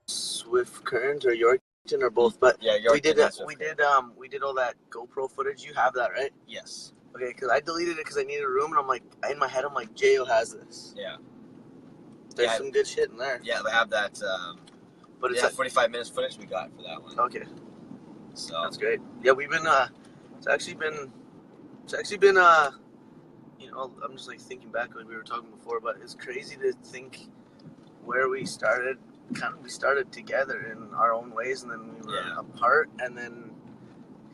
Swift Current or Yorkton or both, but yeah, we did all that GoPro footage. You have that, right? Yes. Okay, because I deleted it because I needed a room, and I'm like, in my head, I'm like, J.O. has this. Yeah. There's some good shit in there. Yeah, they have that. But it's 45 minutes footage we got for that one. Okay. So that's great. Yeah, we've been. It's actually been. You know, I'm just like thinking back like we were talking before, but it's crazy to think where we started. We started together in our own ways, and then we were apart, and then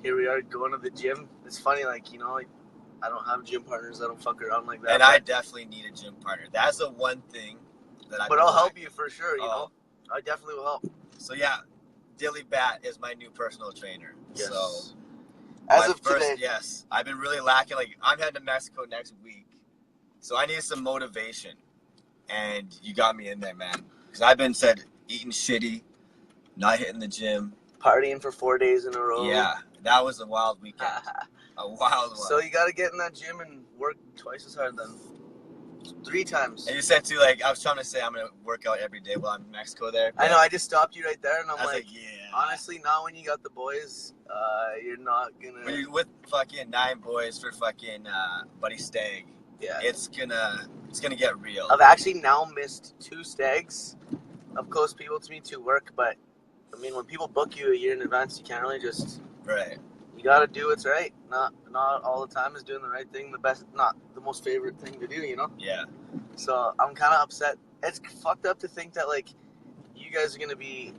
here we are going to the gym. It's funny, like, you know, I don't have gym partners. I don't fuck around like that. And I definitely need a gym partner. That's the one thing that I. But I'll help you for sure. You know, I definitely will help. So yeah, Dilly Bat is my new personal trainer. Yes. So as of today, yes, I've been really lacking. Like, I'm heading to Mexico next week, so I need some motivation, and you got me in there, man. Because I've been eating shitty, not hitting the gym, partying for 4 days in a row. Yeah, that was a wild weekend. A wild one. So you got to get in that gym and work twice as hard then. 3 times. And you said too, like, I was trying to say I'm gonna work out every day while I'm in Mexico there. I know. I just stopped you right there, and I'm like, yeah. Honestly, not when you got the boys. You're not gonna. When you're with fucking 9 boys for fucking Buddy Stag. Yeah. It's gonna get real. I've actually now missed 2 stags of close people to me to work, but I mean, when people book you a year in advance, you can't really just. Right. You gotta do what's right. Not all the time is doing the right thing. The best, not the most favorite thing to do. You know. Yeah. So I'm kind of upset. It's fucked up to think that like you guys are gonna be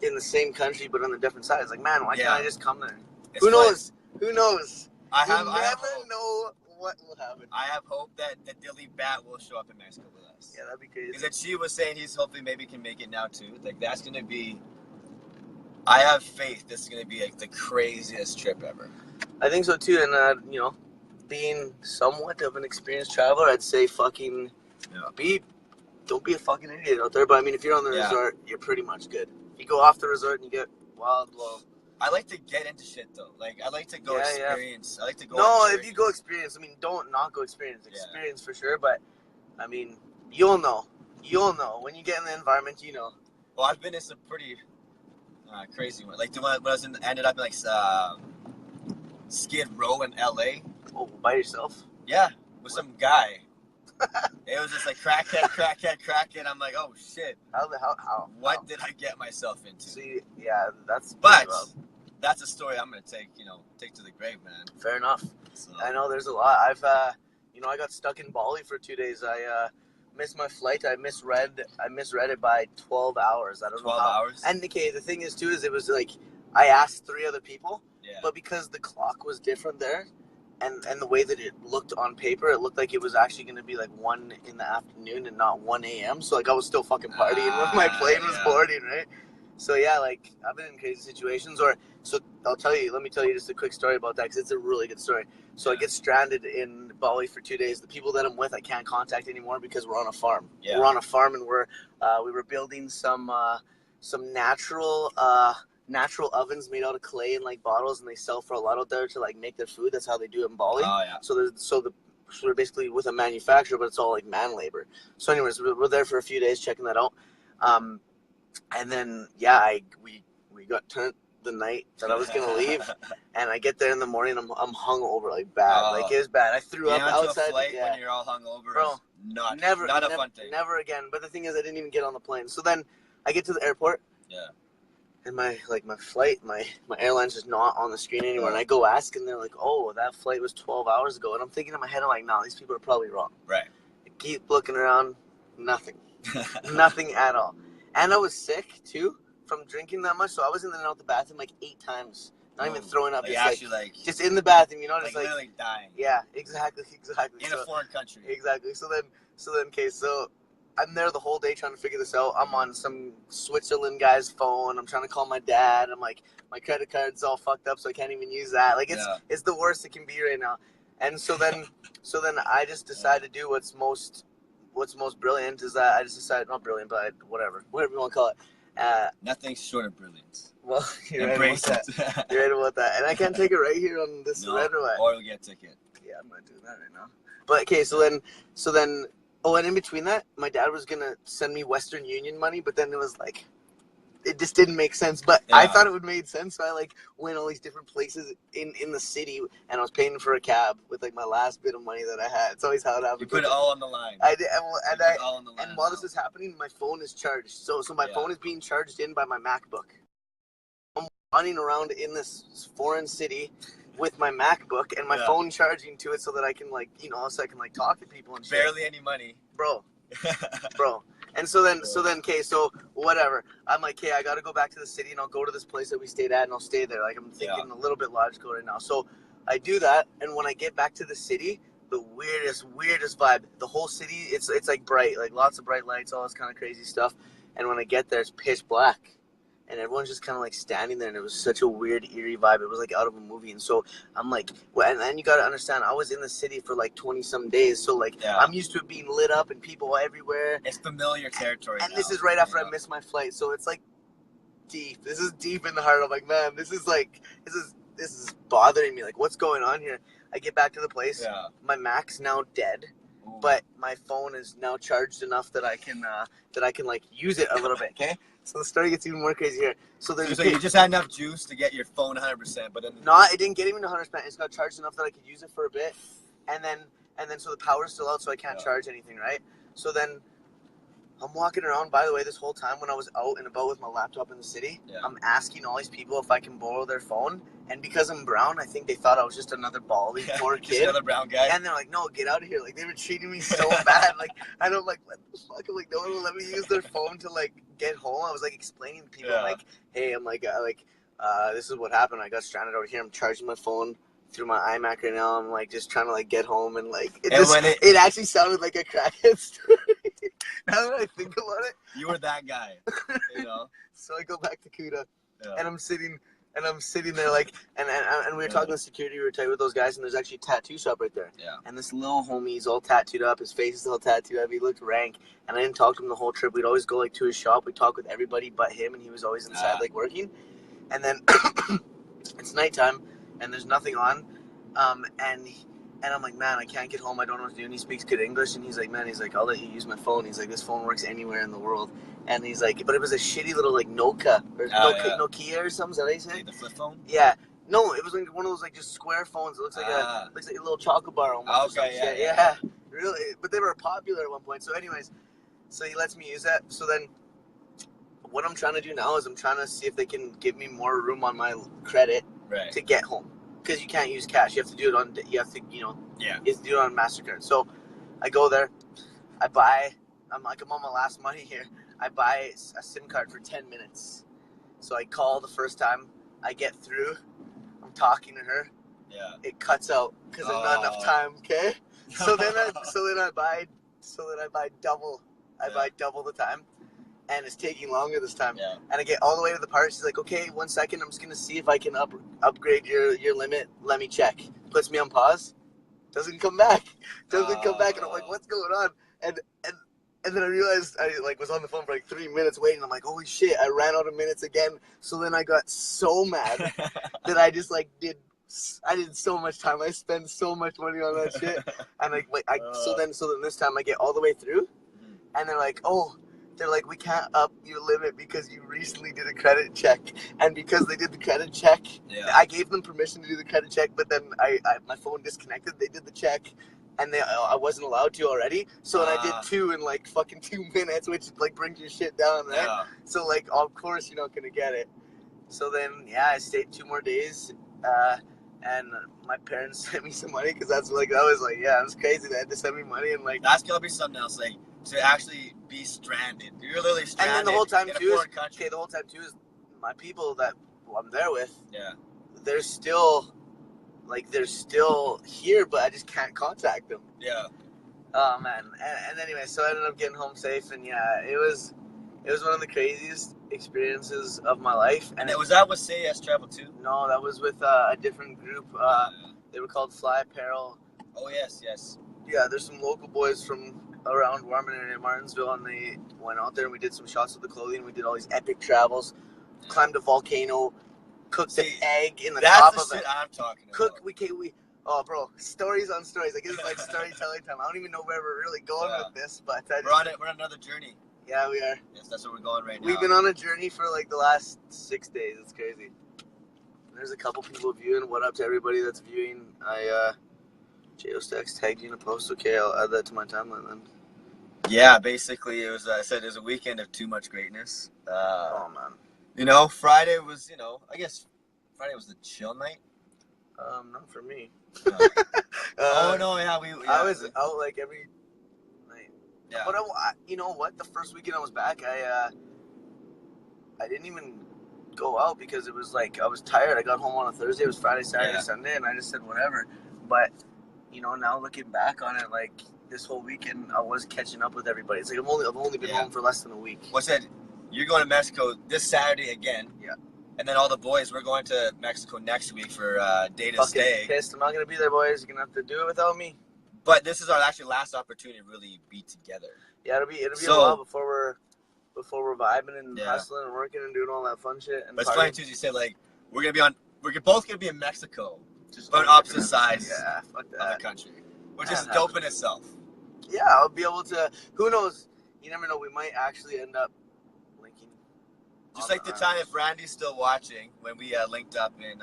in the same country but on the different sides. Like, man, why can't I just come there? Who knows? Who knows? I never know what will happen. I have hope that the Dilly Bat will show up in Mexico with us. Yeah, that'd be crazy. Because that she was saying he's hopefully maybe can make it now too. Like, that's gonna be. I have faith this is going to be like the craziest trip ever. I think so too, and you know, being somewhat of an experienced traveler, I'd say fucking don't be a fucking idiot out there. But I mean, if you're on the resort, you're pretty much good. If you go off the resort and you get wild low. I like to get into shit though. Like, I like to go experience. I like to go. No, if you go experience, I mean, don't not go experience. Experience for sure, but I mean, you'll know. You'll know when you get in the environment. You know. Well, I've been in some pretty. Crazy one, like the one when ended up in like Skid Row in LA. Oh, by yourself? Yeah, with some guy. It was just like crackhead. I'm like, oh shit. How? What did I get myself into? See, yeah, that's. But that's a story I'm gonna take to the grave, man. Fair enough. So. I know there's a lot. I've I got stuck in Bali for 2 days. I missed my flight. I misread it by 12 hours. I don't know how. 12 hours? And okay, the thing is too is it was like I asked 3 other people, but because the clock was different there, and the way that it looked on paper, it looked like it was actually going to be like 1 in the afternoon and not 1 a.m. So like I was still fucking partying when my plane was boarding, right? So yeah, like I've been in crazy situations. So let me tell you just a quick story about that because it's a really good story. So I get stranded in Bali for 2 days. The people that I'm with, I can't contact anymore because we're on a farm. Yeah. We're on a farm and we were building some natural ovens made out of clay in like bottles, and they sell for a lot out there to like make their food. That's how they do it in Bali. Oh yeah. So we're basically with a manufacturer, but it's all like man labor. So anyways, we're there for a few days checking that out. And then we got turned the night that I was gonna leave, and I get there in the morning. I'm hungover like bad, like it was bad. I threw up outside. When you're all hungover, bro, not a fun thing. Never again. But the thing is, I didn't even get on the plane. So then I get to the airport. Yeah. And my flight, my airline's just not on the screen anymore. And I go ask, and they're like, "Oh, that flight was 12 hours ago." And I'm thinking in my head, I'm like, "No, these people are probably wrong." Right. I keep looking around, nothing, nothing at all. And I was sick too from drinking that much, so I was in and out the bathroom like 8 times. Not even throwing up, just in the bathroom, you know, just like literally dying. Yeah, exactly. In a foreign country. Exactly. So I'm there the whole day trying to figure this out. I'm on some Switzerland guy's phone. I'm trying to call my dad. I'm like, my credit card's all fucked up, so I can't even use that. Like it's the worst it can be right now. And so then I just decided to do what's most brilliant is that I just decided, not brilliant, but whatever you want to call it. Nothing short of brilliance. Well, you're right about that. You're right about that. And I can't take it right here on this red or what? Or we'll get a ticket. Yeah, I'm not doing that right now. But okay, so then, oh, and in between that, my dad was gonna send me Western Union money, but then it was like, it just didn't make sense. But I thought it would make sense, so I like went all these different places in the city, and I was paying for a cab with like my last bit of money that I had. It's always how it happens. You put it all on the line. I did, and while this is happening, my phone is charged. So my phone is being charged in by my MacBook. I'm running around in this foreign city with my MacBook and my phone charging to it so that I can so I can like talk to people and shit. Barely any money, bro. And so then, okay, so whatever. I'm like, okay, I got to go back to the city and I'll go to this place that we stayed at and I'll stay there. Like, I'm thinking a little bit logical right now. So I do that, and when I get back to the city, the weirdest vibe. The whole city, it's like bright, like lots of bright lights, all this kind of crazy stuff. And when I get there, it's pitch black. And everyone's just kind of like standing there, and it was such a weird, eerie vibe. It was like out of a movie. And so I'm like, well, and then you got to understand, I was in the city for like 20-some days. So like, I'm used to it being lit up and people everywhere. It's familiar territory. And this is right after I missed my flight. So it's like deep. This is deep in the heart. I'm like, man, this is bothering me. Like, what's going on here? I get back to the place. Yeah. My Mac's now dead. Ooh. But my phone is now charged enough that I can like use it a little bit. Okay. So the story gets even more crazy here. So you just had enough juice to get your phone 100%, but then it didn't get even 100%. It just got charged enough that I could use it for a bit, and then so the power's still out, so I can't charge anything, right? So then I'm walking around. By the way, this whole time when I was out and about with my laptop in the city, I'm asking all these people if I can borrow their phone. And because I'm brown, I think they thought I was just another bally poor kid. Just another brown guy. And they're like, no, get out of here. Like, they were treating me so bad. Like, and I'm like, what the fuck? I'm like, no one will let me use their phone to, like, get home. I was, like, explaining to people, like, hey, I'm like, this is what happened. I got stranded over here. I'm charging my phone through my iMac right now. I'm, like, just trying to, like, get home. And, like, it actually sounded like a crackhead story. Now that I think about it. You were that guy, you know? So I go back to Kuta, and I'm sitting there like, and we were talking to security, we were tight with those guys, and there's actually a tattoo shop right there. Yeah. And this little homie, he's all tattooed up, his face is all tattooed up, he looked rank, and I didn't talk to him the whole trip. We'd always go like to his shop, we'd talk with everybody but him, and he was always inside like working. And then it's nighttime, and there's nothing on, and I'm like, man, I can't get home, I don't know what to do. And he speaks good English, and he's like, man, I'll let you use my phone. He's like, this phone works anywhere in the world. And he's like, but it was a shitty little like Nokia or Nokia or something. Is that how you say it? The flip phone? Yeah. No, it was like one of those like just square phones. It looks like a little chocolate bar almost. Okay, yeah. Really, but they were popular at one point. So anyways, so he lets me use that. So then what I'm trying to do now is I'm trying to see if they can give me more room on my credit to get home. Because you can't use cash. You have to do it on, you have to do it on MasterCard. So I go there, I'm on my last money here. I buy a SIM card for 10 minutes. So I call the first time, I get through, I'm talking to her. Yeah. It cuts out because there's not enough time, okay? So then I buy double. I buy double the time. And it's taking longer this time. Yeah. And I get all the way to the part. She's like, okay, 1 second. I'm just going to see if I can upgrade your limit. Let me check. Puts me on pause. Doesn't come back. And I'm like, what's going on? And then I realized I was on the phone for like 3 minutes waiting. I'm like, holy shit, I ran out of minutes again. So then I got so mad that I just did so much time. I spent so much money on that shit. And so then this time I get all the way through. And they're like, we can't up your limit because you recently did a credit check. And because they did the credit check, I gave them permission to do the credit check, but then my phone disconnected. They did the check, and I wasn't allowed to already. So then I did 2 in fucking 2 minutes, which brings your shit down, right? Yeah. So of course you're not gonna get it. So then I stayed 2 more days, and my parents sent me some money because that was crazy. They had to send me money and that's gonna be something else to actually be stranded. You're literally stranded. And then the whole time too is my people that I'm there with. Yeah. They're still here, but I just can't contact them. Yeah. Oh man. And anyway, so I ended up getting home safe, and it was one of the craziest experiences of my life. And was that with SAS Travel too? No, that was with a different group. They were called Fly Apparel. Oh yes. Yeah, there's some local boys from around Warman and Martinsville, and they went out there and we did some shots of the clothing. We did all these epic travels, climbed a volcano, cooked an egg in the top of it. That's the shit I'm talking about. Oh, bro, stories on stories. I guess it's like storytelling time. I don't even know where we're really going with this, but we're on another journey. Yeah, we are. Yes, that's where we're going right now. We've been on a journey for like the last 6 days. It's crazy. There's a couple people viewing. What up to everybody that's viewing? Staxx tagged you in a post. Okay, I'll add that to my timeline then. Yeah, basically it was. I said it was a weekend of too much greatness. Oh man. You know, Friday was. You know, I guess Friday was the chill night. Not for me. No. Oh no, yeah, I was out like every night. Yeah. But you know what? The first weekend I was back, I didn't even go out because it was like I was tired. I got home on a Thursday. It was Friday, Saturday, Sunday, and I just said whatever. But you know, now looking back on it, like this whole weekend, I was catching up with everybody. It's like I've only been home for less than a week. What's that? You're going to Mexico this Saturday again. Yeah. And then all the boys, we're going to Mexico next week for day to stay. Pissed. I'm not gonna be there, boys. You're gonna have to do it without me. But this is our actually last opportunity to really be together. Yeah, it'll be a while before we're vibing and hustling and working and doing all that fun shit. And but it's funny too. You said like we're both gonna be in Mexico, just on opposite sides of the country, which is dope in itself. Yeah, I'll be able to. Who knows? You never know. We might actually end up linking. Just like the time, if Randy's still watching, when we linked up in...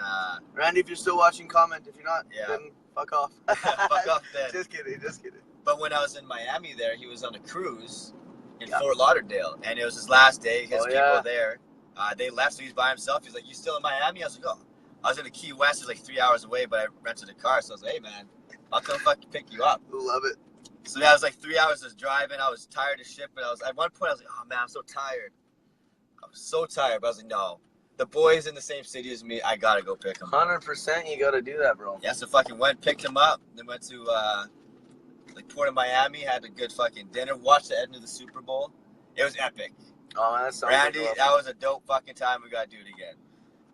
Randy, if you're still watching, comment. If you're not, then fuck off. Fuck off then. Just kidding. But when I was in Miami there, he was on a cruise in Fort Lauderdale. And it was his last day. His people there. They left, so he's by himself. He's like, you still in Miami? I was like, oh. I was in the Key West. It's like 3 hours away, but I rented a car. So I was like, hey, man, I'll come fucking pick you up. Love it. So yeah, it was like 3 hours of driving. I was tired as shit. But at one point, I was like, oh, man, I'm so tired. I was so tired, but I was like, no. The boy's in the same city as me. I gotta go pick him up. 100% you gotta do that, bro. Yeah, so fucking picked him up. Then went to, like, Port of Miami. Had a good fucking dinner. Watched the end of the Super Bowl. It was epic. Oh, man, that sounds Randy, that was a dope fucking time. We gotta do it again.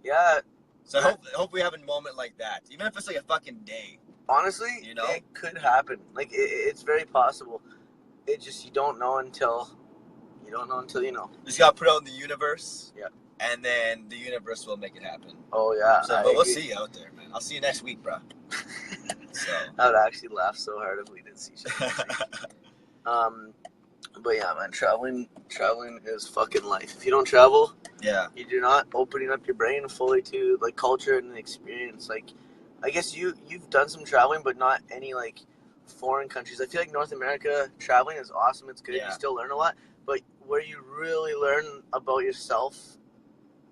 Yeah. So hope we have a moment like that. Even if it's like a fucking day. Honestly, you know, it could happen. Like, it's very possible. It just, you don't know until you know. Just gotta put it out in the universe. Yeah. And then the universe will make it happen. Oh, yeah. So, but we'll see you out there, man. I'll see you next week, bro. So. I would actually laugh so hard if we did see each other. But yeah, man, traveling is fucking life. If you don't travel, you're not opening up your brain fully to like culture and experience. Like, I guess you've done some traveling, but not any like foreign countries. I feel like North America traveling is awesome. It's good. You still learn a lot, but where you really learn about yourself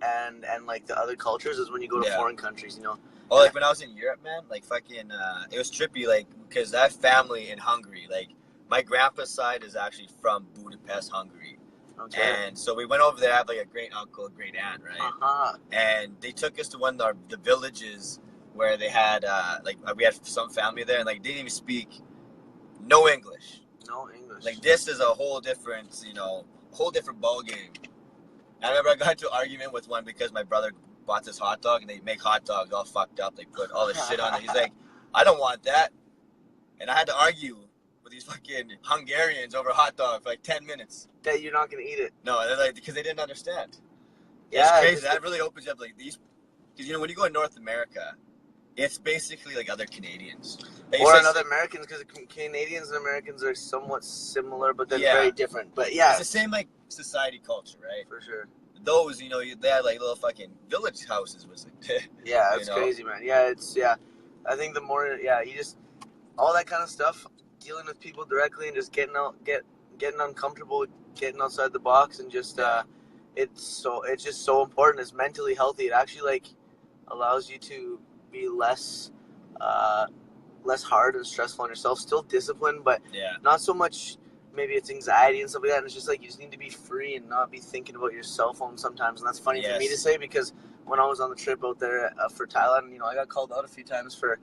and like the other cultures is when you go to foreign countries. You know. Oh, like when I was in Europe, man. Like fucking, it was trippy. Like because I have family in Hungary. Like my grandpa's side is actually from Budapest, Hungary. Okay. And so we went over there. I have like a great uncle, a great aunt, right? And they took us to one of the villages where they had like we had some family there, and like they didn't even speak no English. No English. Like this is a whole different, whole different ball game. And I remember I got into an argument with one because my brother bought this hot dog, and they make hot dogs all fucked up. They put all this shit on it. He's like, I don't want that. And I had to argue with these fucking Hungarians over a hot dog for like 10 minutes. That you're not gonna eat it. No, they're like, because they didn't understand. Yeah, it's crazy. That really opens up like these, because when you go to North America, it's basically like other Canadians. Or other Americans, because Canadians and Americans are somewhat similar, but they're very different. But yeah. It's the same like society culture, right? For sure. Those, they had like little fucking village houses. Was like, yeah, it's crazy, man. Yeah, I think the more, you just, all that kind of stuff, dealing with people directly and just getting uncomfortable, getting outside the box, and just, it's just so important. It's mentally healthy. It actually like allows you to be less hard and stressful on yourself, still disciplined, but not so much. Maybe it's anxiety and stuff like that, and it's just like you just need to be free and not be thinking about your cell phone sometimes. And that's funny for me to say, because when I was on the trip out there for Thailand, I got called out a few times for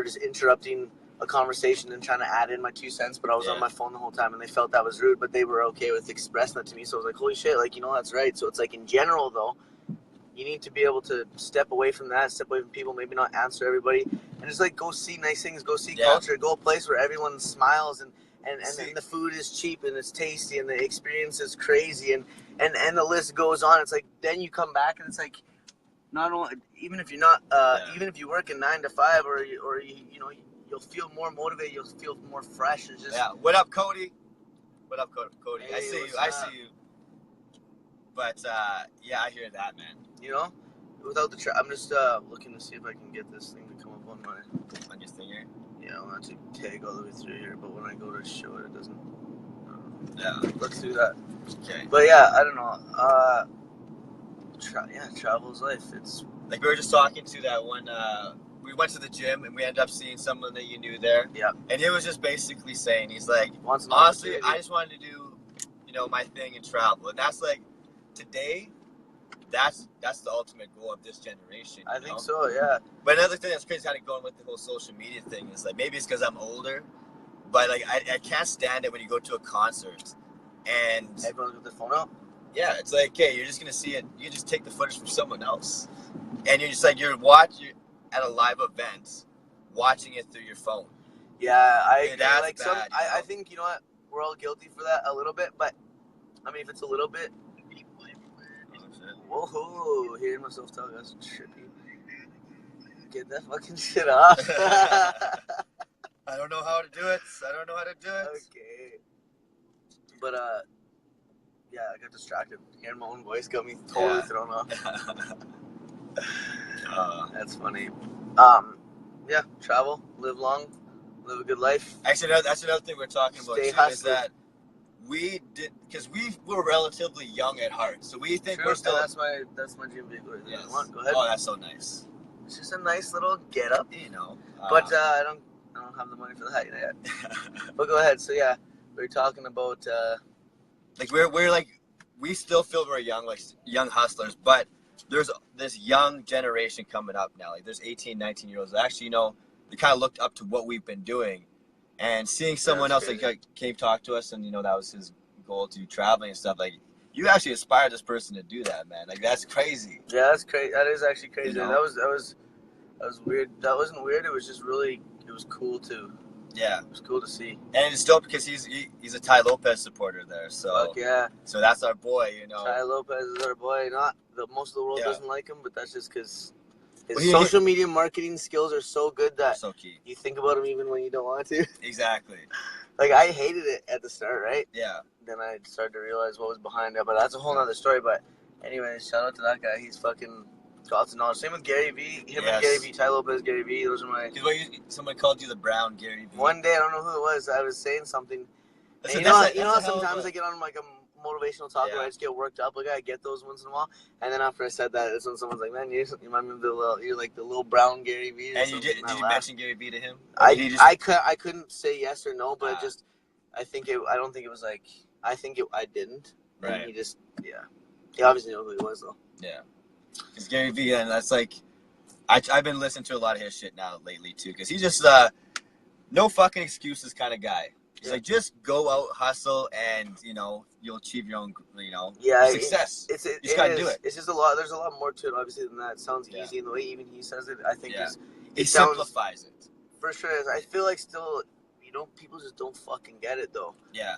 just interrupting a conversation and trying to add in my 2 cents, but I was on my phone the whole time, and they felt that was rude, but they were okay with expressing that to me. So I was like, holy shit, like, that's right. So it's like, in general though, you need to be able to step away from that, step away from people, maybe not answer everybody, and just like go see nice things, go see culture, go a place where everyone smiles and the food is cheap and it's tasty and the experience is crazy and the list goes on. It's like, then you come back and it's like, not only even if you're not even if you work a 9 to 5 or you know you'll feel more motivated, you'll feel more fresh. It's just What up, Cody? What up, Cody? Hey, I see you. But yeah, I hear that, man. You know, without the I'm just looking to see if I can get this thing to come up on your thing here. Yeah, I want to tag all the way through here, but when I go to show it, it doesn't. Yeah, let's do that. Okay. But yeah, I don't know. Travel's life. It's like we were just talking to that one. We went to the gym and we ended up seeing someone that you knew there. Yeah. And he was just basically saying, he's like, honestly, I just wanted to do, you know, my thing and travel. And that's like, today, that's the ultimate goal of this generation. I think so, yeah. But another thing that's crazy, kind of going with the whole social media thing is like, maybe it's because I'm older, but like I can't stand it when you go to a concert and everyone's with their phone out. Yeah, it's like, okay, you're just gonna see it. You just take the footage from someone else, and you're just like you're at a live event, watching it through your phone. Yeah, I like bad, I think you know what, we're all guilty for that a little bit, but I mean if it's a little bit. Whoa, hearing myself talk, that's trippy. Get that fucking shit off. I don't know how to do it. Okay. But yeah, I got distracted. Hearing my own voice got me totally thrown off. That's funny. Yeah, travel, live long, live a good life. Actually, that's another thing we're talking about too, is that we did, because we were relatively young at heart, so we think we're still. That's my gym vehicle. Yes. Go ahead. Oh, that's so nice. It's just a nice little get up, you know. But I don't have the money for that yet. But go ahead. So yeah, we're talking about. Like we're like, we still feel very young, like young hustlers, but there's this young generation coming up now. Like there's 18, 19-year-olds that actually, you know, they kind of looked up to what we've been doing, and seeing someone else like came talk to us, and you know that was his goal to do traveling and stuff. Like you actually inspired this person to do that, man. Like that's crazy. Yeah, that's crazy. That is actually crazy. You know? That was weird. That wasn't weird. It was just really. It was cool too. Yeah, it was cool to see. And it's dope because he's a Ty Lopez supporter there. So fuck yeah. So that's our boy, you know. Ty Lopez is our boy. Most of the world doesn't like him, but that's just because his social media marketing skills are so good that so key. You think about him even when you don't want to. Exactly. Like I hated it at the start, right? Yeah. Then I started to realize what was behind it, but that's a whole other story. But anyway, shout out to that guy. He's fucking got to knowledge. Same with Gary V. And Gary V. Ty Lopez, Gary V. Those are my. Someone called you the Brown Gary V. One day, I don't know who it was. I was saying something. You know how sometimes I get on like a motivational talk where I just get worked up. Like I get those once in a while, and then after I said that, it's when someone's like, "Man, you remind me of you're like the little brown Gary V." And did you mention Gary V to him? I couldn't say yes or no, but I don't think it was like I didn't. Right. And he obviously knew who he was though. Yeah. Because Gary V, and that's like, I've been listening to a lot of his shit now lately too, because he's just no fucking excuses kind of guy. He's like, just go out, hustle, and you know you'll achieve your own, success. You just gotta do it. It's just a lot. There's a lot more to it, obviously, than that. It sounds easy, and the way even he says it, I think he simplifies it. For sure, I feel like still, people just don't fucking get it though. Yeah.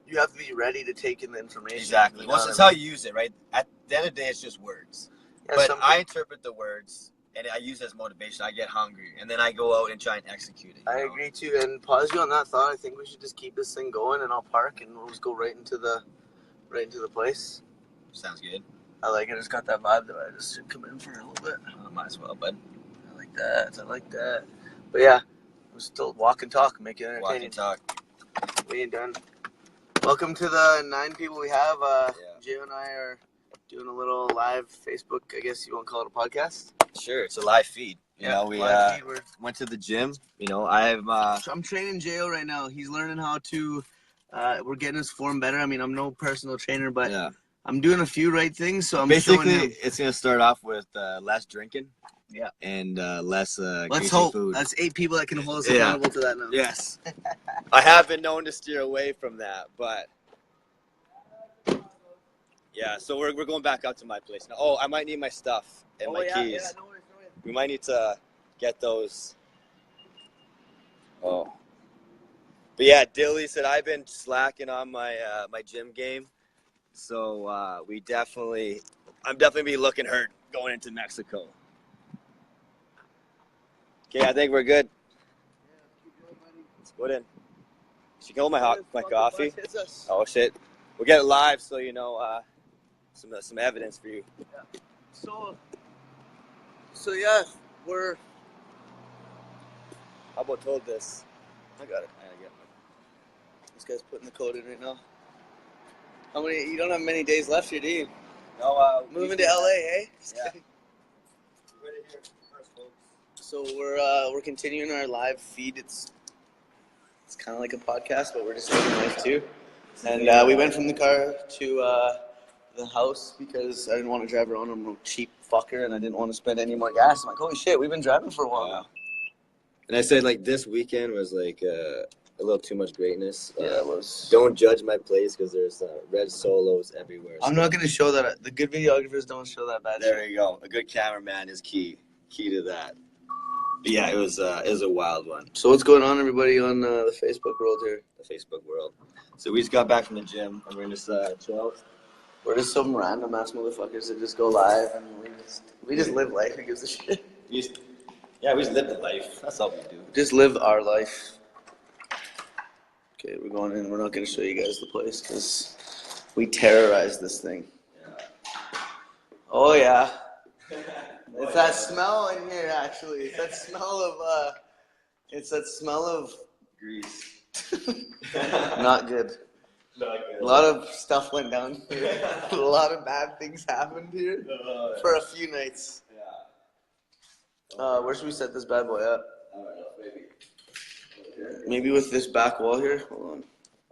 You have to be ready to take in the information. Exactly. Well, it's how you use it, right? At the end of the day, it's just words. Yeah, but I interpret the words, and I use it as motivation. I get hungry, and then I go out and try and execute it. I agree too. And pause you on that thought. I think we should just keep this thing going, and I'll park, and we'll just go right into the place. Sounds good. I like it. I just got that vibe that I just should come in for a little bit. Might as well, bud. I like that. But yeah, we're still walk and talk, make it entertaining. Walk and talk. We ain't done. Welcome to the 9 people we have. Jay and I are doing a little live Facebook, I guess you want to call it a podcast? Sure, it's a live feed. You know, we went to the gym. You know, I'm training Jo right now. He's learning how to, we're getting his form better. I mean, I'm no personal trainer, but I'm doing a few right things, so I'm basically, showing him. It's going to start off with less drinking. Yeah. And less let's hope. Food. That's 8 people that can hold us accountable to that now. Yes. I have been known to steer away from that, but yeah, so we're going back out to my place now. Oh, I might need my stuff and my keys. Yeah, no worries. We might need to get those. Oh. But yeah, Dilly said I've been slacking on my my gym game. So I'm definitely be looking hurt going into Mexico. Okay, I think we're good. Let's put in. She can hold my coffee. Oh shit, we'll get it live, so you know some evidence for you. Yeah. So yeah, we're. How about told this? I got it. This guy's putting the code in right now. How many? You don't have many days left here, do you? No. Moving to LA, eh? Yeah. So we're continuing our live feed. It's kind of like a podcast, but we're just living life too. And we went from the car to the house because I didn't want to drive around. I'm a cheap fucker, and I didn't want to spend any more gas. I'm like, holy shit, we've been driving for a while now. And I said, like, this weekend was like a little too much greatness. Yeah, it was. Don't judge my place because there's red solos everywhere. I'm not gonna show that. The good videographers don't show that bad. There you go. A good cameraman is key to that. But yeah, it was a wild one. So what's going on, everybody, on the Facebook world here? The Facebook world. So we just got back from the gym, and we're just chill out. We're just some random ass motherfuckers that just go live, and we just live life. Who gives a shit? We just live the life. That's all we do. Just live our life. Okay, we're going in. We're not going to show you guys the place because we terrorize this thing. Yeah. Oh yeah, it's that smell in here. Actually, it's that smell of Grease. Not good. Not good. A lot of stuff went down here. A lot of bad things happened here for a few nights. Yeah. Where should we set this bad boy up? I don't know, maybe. Maybe with this back wall here. Hold on.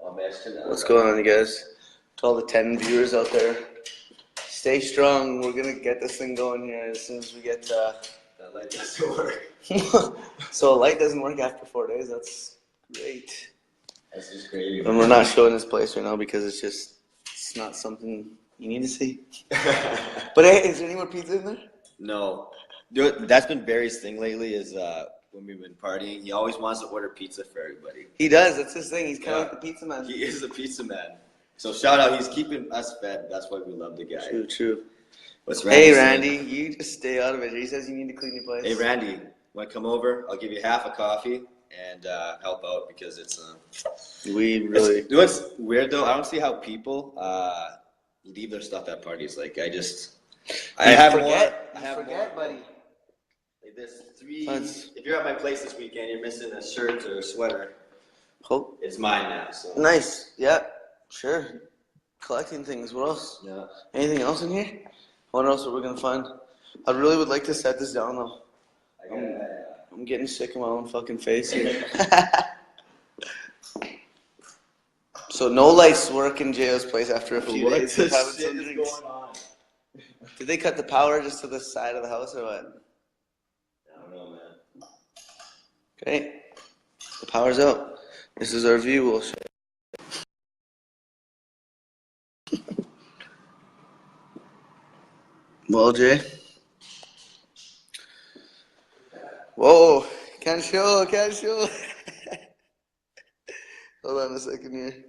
Oh, man, What's going on, you guys? To all the 10 viewers out there, stay strong. We're gonna get this thing going here as soon as we get. That light doesn't work. So a light doesn't work after 4 days. That's great. That's just crazy. And we're not showing this place right now because it's not something you need to see. But hey, is there any more pizza in there? No. Dude, that's been Barry's thing lately is when we've been partying, he always wants to order pizza for everybody. He does. That's his thing. He's kind of like the pizza man. He is the pizza man. So shout out. He's keeping us fed. That's why we love the guy. True. What's Randy Hey, saying? Randy, you just stay out of it. He says you need to clean your place. Hey, Randy, want to come over? I'll give you half a coffee and help out because it's... We really... You know what's weird, though? I don't see how people leave their stuff at parties. Like, I forget, buddy. Like, there's if you're at my place this weekend, you're missing a shirt or a sweater. Oh. It's mine now. So. Nice. Yeah, sure. Collecting things. What else? Yeah. Anything else in here? What else are we going to find? I really would like to set this down, though. I'm getting sick of my own fucking face here. So no lights work in J.O.'s place after a few days of having some drinks. Did they cut the power just to the side of the house or what? I don't know, man. Okay. The power's out. This is our view. We'll show. Well, Jay. Whoa. Can't show. Hold on a second here.